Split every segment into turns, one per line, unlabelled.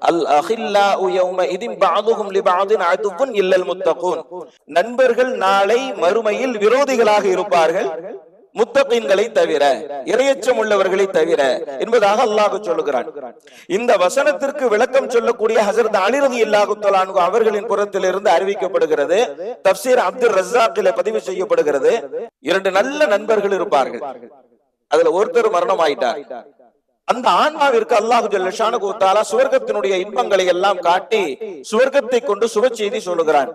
அல் அஹில்லாஉ யௌமஇதின் பஅதுஹும் லிபஅதின் அதுவுன் இல்லல் முத்தகூன். நண்பர்கள் நாளை மறுமையில் விரோதிகளாக இருப்பார்கள் முத்தகீன்களை தவிர, இறையச்சம் உள்ளவர்களை தவிர என்பதாக அல்லாஹ் சொல்லுகிறான். இந்த வசனத்திற்கு விளக்கம் சொல்லக்கூடிய ஹஜ்ரத் அலி ரலியல்லாஹு தஆலா அன்ஹு அவர்களின் புறத்திலிருந்து அறிவிக்கப்படுகிறது, தஃப்சீர் அப்துர் ரஸாக்கிலே பதிவு செய்யப்படுகிறது, 2 நல்ல நண்பர்கள் இருப்பார்கள். அதுல ஒருத்தர் மரணம் ஆயிட்டார். அந்த ஆன்மாவிற்கு அல்லாஹ் ஜல்ல ஷானஹு வ தஆலா சுவர்க்கத்தினுடைய இன்பங்களை எல்லாம் காட்டி சுவர்க்கத்தை கொண்டு சுப செய்தி சொல்லுகிறான்.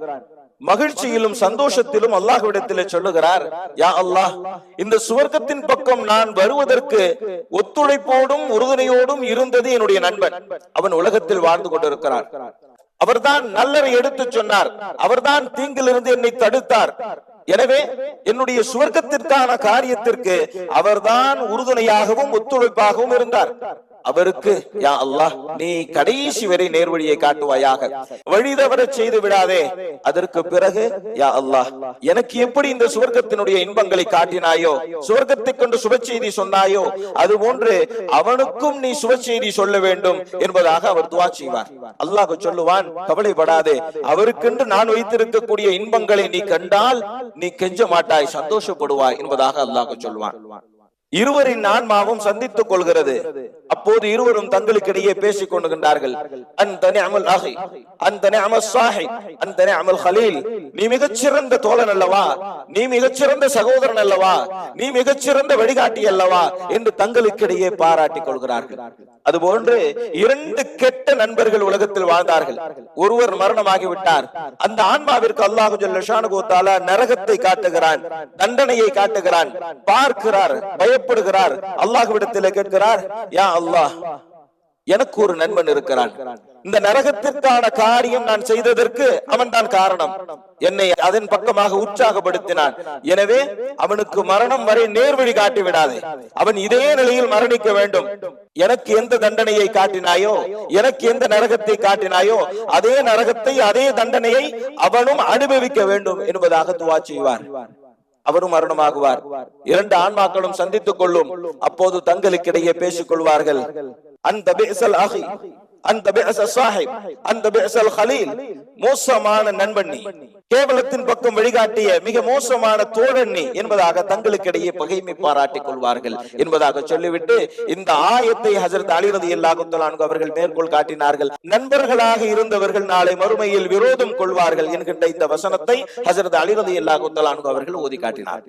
மகிழ்ச்சியிலும் சந்தோஷத்திலும் அல்லாஹ்விடத்திலே சொல்லுகிறார், யா அல்லாஹ், இந்த சுவர்க்கத்தின் பக்கம் நான் வருவதற்கு ஒத்துழைப்போடும் உறுதுணையோடும் இருந்தது என்னுடைய நண்பன். அவன் உலகத்தில் வாழ்ந்து கொண்டிருக்கிறார். அவர்தான் நல்லவை எடுத்து சொன்னார். அவர்தான் தீங்கிலிருந்து என்னை தடுத்தார். எனவே என்னுடைய சுவர்க்கத்திற்கான காரியத்திற்கு அவர்தான் உறுதுணையாகவும் ஒத்துழைப்பாகவும் இருந்தார். அவருக்கு யா அல்லாஹ், நீ கடைசி வரை நேர்வழியை காட்டுவாயாக, வழி தவற செய்து விடாதே. அதற்கு பிறகு யா அல்லாஹ், எனக்கு எப்படி இந்த சுவர்க்கத்தினுடைய இன்பங்களை காட்டினாயோ, சுவர்க்கத்தை கொண்டு சுப செய்தி சொன்னாயோ, அது போன்று அவனுக்கும் நீ சுப செய்தி சொல்ல வேண்டும் என்பதாக அவர் துஆ செய்வார். அல்லாஹ் சொல்லுவான், கவலைப்படாதே, அவருக்கென்று நான் வைத்திருக்கக்கூடிய இன்பங்களை நீ கண்டால் நீ கெஞ்ச மாட்டாய், சந்தோஷப்படுவாய் என்பதாக அல்லாஹ் சொல்லுவான். இருவரின் ஆன்மாவும் சந்தித்துக் கொள்கிறது. அப்போது இருவரும் தங்களுக்கிடையே பேசிக் கொண்டுகின்றார்கள். அந்த நிஅமல் அஹி, அந்த நிஅமல் ஸாஹிப், அந்த நிஅமல் கலீல். நீ மிகச்சிறந்த தோழன் அல்லவா, நீ மிகச்சிறந்த சகோதரன் அல்லவா, நீ மிகச்சிறந்த வழிகாட்டி அல்லவா என்று தங்களுக்கிடையே பாராட்டிக் கொள்கிறார்கள். அதுபோன்று 2 கெட்ட நண்பர்கள் உலகத்தில் வாழ்ந்தார்கள். ஒருவர் மரணமாகிவிட்டார். அந்த ஆன்மாவிற்கு அல்லாஹ் ஜல்ல ஷானஹு வ தஆலா நரகத்தை காட்டுகிறான், தண்டனையை காட்டுகிறான், பார்க்கிறார், பயப்படுகிறார். அல்லாஹ்விடத்தில் கேட்கிறார், யா அல்லாஹ், எனக்கு ஒரு நண்பன் இருக்கிறான். இந்த நரகத்திற்கான காரியம் நான் செய்ததற்கு அவன் தான் காரணம். என்னை அதன் பக்கமாக உற்சாகப்படுத்தினான். எனவே அவனுக்கு மரணம் வரை நேர்வழி காட்டி விடாதே. அவன் இதே நிலையில் மரணிக்க வேண்டும். எனக்கு எந்த தண்டனையை காட்டினாயோ, எனக்கு எந்த நரகத்தை காட்டினாயோ, அதே நரகத்தை, அதே தண்டனையை அவனும் அனுபவிக்க வேண்டும் என்பதாக துஆ செய்வார். அவரும் மரணமாகுவார். 2 ஆன்மாக்களும் சந்தித்துக் கொள்ளும். அப்போது தங்களுக்கிடையே பேசிக் கொள்வார்கள். அந்த பிஸல் அஹி, அந்த பிஸல் ஸாஹிப், அந்த பிஸல் கலீல். மோசமான நண்பன் நீ, கேவலத்தின் பக்கம் வழிகாட்டிய மிக மோசமான தோழன் நீ என்பதாக தங்களுக்கிடையே பகைமை பாராட்டிக் கொள்வார்கள் என்பதாக சொல்லிவிட்டு இந்த ஆயத்தை ஹஜ்ரத் அலி ரலியல்லாஹு தஆலா அன்ஹு அவர்கள் மேற்கோள் காட்டினார்கள். நண்பர்களாக இருந்தவர்கள் நாளை மறுமையில் விரோதம் கொள்வார்கள் என்கின்ற இந்த வசனத்தை ஹஜ்ரத் அலி ரலியல்லாஹு தஆலா அன்ஹு அவர்கள் ஓதி காட்டினார்.